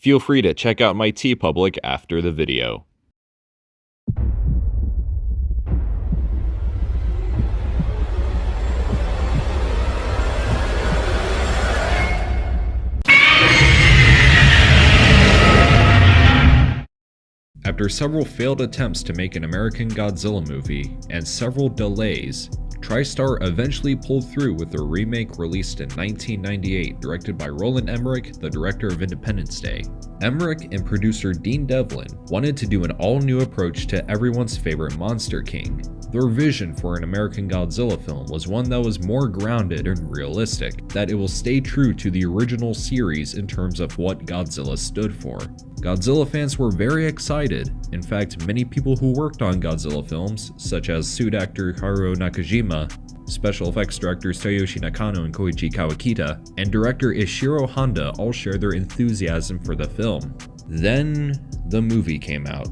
Feel free to check out my TeePublic after the video. After several failed attempts to make an American Godzilla movie, and several delays, TriStar eventually pulled through with a remake released in 1998, directed by Roland Emmerich, the director of Independence Day. Emmerich and producer Dean Devlin wanted to do an all-new approach to everyone's favorite Monster King. Their vision for an American Godzilla film was one that was more grounded and realistic, that it will stay true to the original series in terms of what Godzilla stood for. Godzilla fans were very excited. In fact, many people who worked on Godzilla films, such as suit actor Haruo Nakajima, special effects directors Toyoshi Nakano and Koichi Kawakita, and director Ishiro Honda all shared their enthusiasm for the film. Then, the movie came out.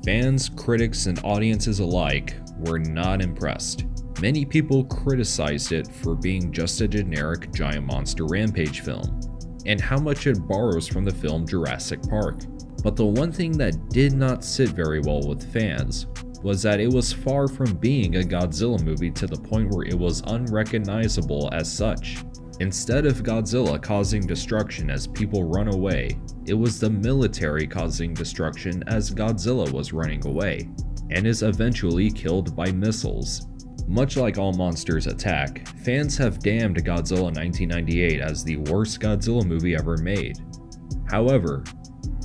Fans, critics, and audiences alike were not impressed. Many people criticized it for being just a generic giant monster rampage film, and how much it borrows from the film Jurassic Park. But the one thing that did not sit very well with fans was that it was far from being a Godzilla movie to the point where it was unrecognizable as such. Instead of Godzilla causing destruction as people run away, it was the military causing destruction as Godzilla was running away, and is eventually killed by missiles. Much like All Monsters Attack, fans have damned Godzilla 1998 as the worst Godzilla movie ever made. However,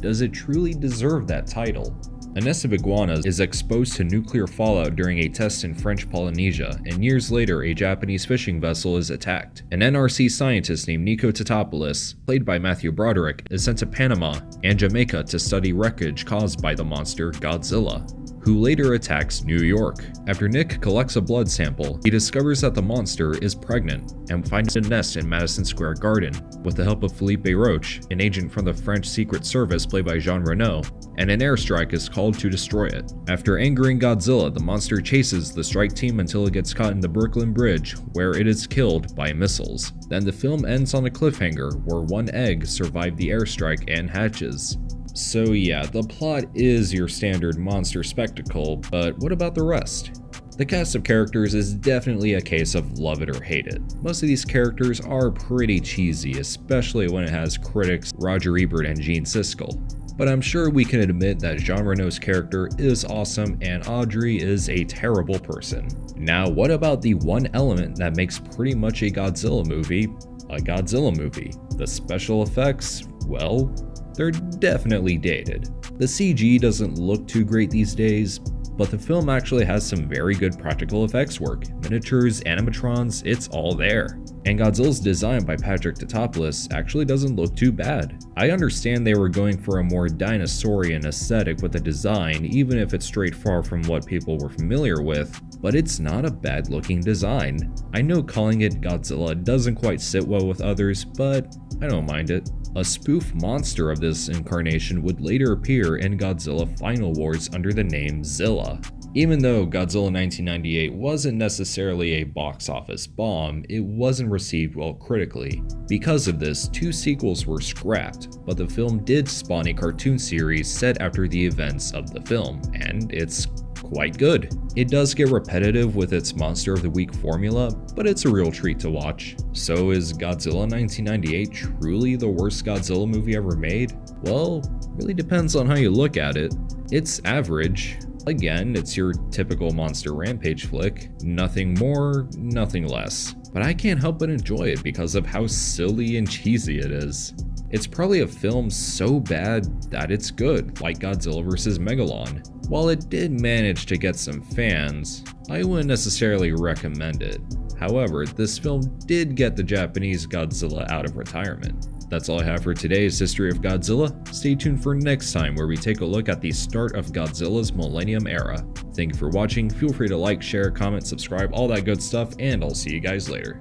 does it truly deserve that title? A nest of iguanas is exposed to nuclear fallout during a test in French Polynesia, and years later a Japanese fishing vessel is attacked. An NRC scientist named Nico Tatopoulos, played by Matthew Broderick, is sent to Panama and Jamaica to study wreckage caused by the monster Godzilla, who later attacks New York. After Nick collects a blood sample, he discovers that the monster is pregnant and finds a nest in Madison Square Garden. With the help of Philippe Roche, an agent from the French Secret Service played by Jean Reno, and an airstrike is called to destroy it. After angering Godzilla, the monster chases the strike team until it gets caught in the Brooklyn Bridge, where it is killed by missiles. Then the film ends on a cliffhanger where one egg survived the airstrike and hatches. So yeah, the plot is your standard monster spectacle, but what about the rest? The cast of characters is definitely a case of love it or hate it. Most of these characters are pretty cheesy, especially when it has critics Roger Ebert and Gene Siskel. But I'm sure we can admit that Jean Reno's character is awesome and Audrey is a terrible person. Now, what about the one element that makes pretty much a Godzilla movie a Godzilla movie? The special effects, well, they're definitely dated. The CG doesn't look too great these days, but the film actually has some very good practical effects work. Miniatures, animatrons, it's all there. And Godzilla's design by Patrick Tatopoulos actually doesn't look too bad. I understand they were going for a more dinosaurian aesthetic with the design, even if it's straight far from what people were familiar with, but it's not a bad looking design. I know calling it Godzilla doesn't quite sit well with others, but I don't mind it. A spoof monster of this incarnation would later appear in Godzilla Final Wars under the name Zilla. Even though Godzilla 1998 wasn't necessarily a box office bomb, it wasn't received well critically. Because of this, 2 sequels were scrapped, but the film did spawn a cartoon series set after the events of the film, and it's quite good. It does get repetitive with its Monster of the Week formula, but it's a real treat to watch. So is Godzilla 1998 truly the worst Godzilla movie ever made? Well, really depends on how you look at it. It's average. Again, it's your typical monster rampage flick. Nothing more, nothing less. But I can't help but enjoy it because of how silly and cheesy it is. It's probably a film so bad that it's good, like Godzilla vs. Megalon. While it did manage to get some fans, I wouldn't necessarily recommend it. However, this film did get the Japanese Godzilla out of retirement. That's all I have for today's History of Godzilla. Stay tuned for next time where we take a look at the start of Godzilla's Millennium Era. Thank you for watching, feel free to like, share, comment, subscribe, all that good stuff, and I'll see you guys later.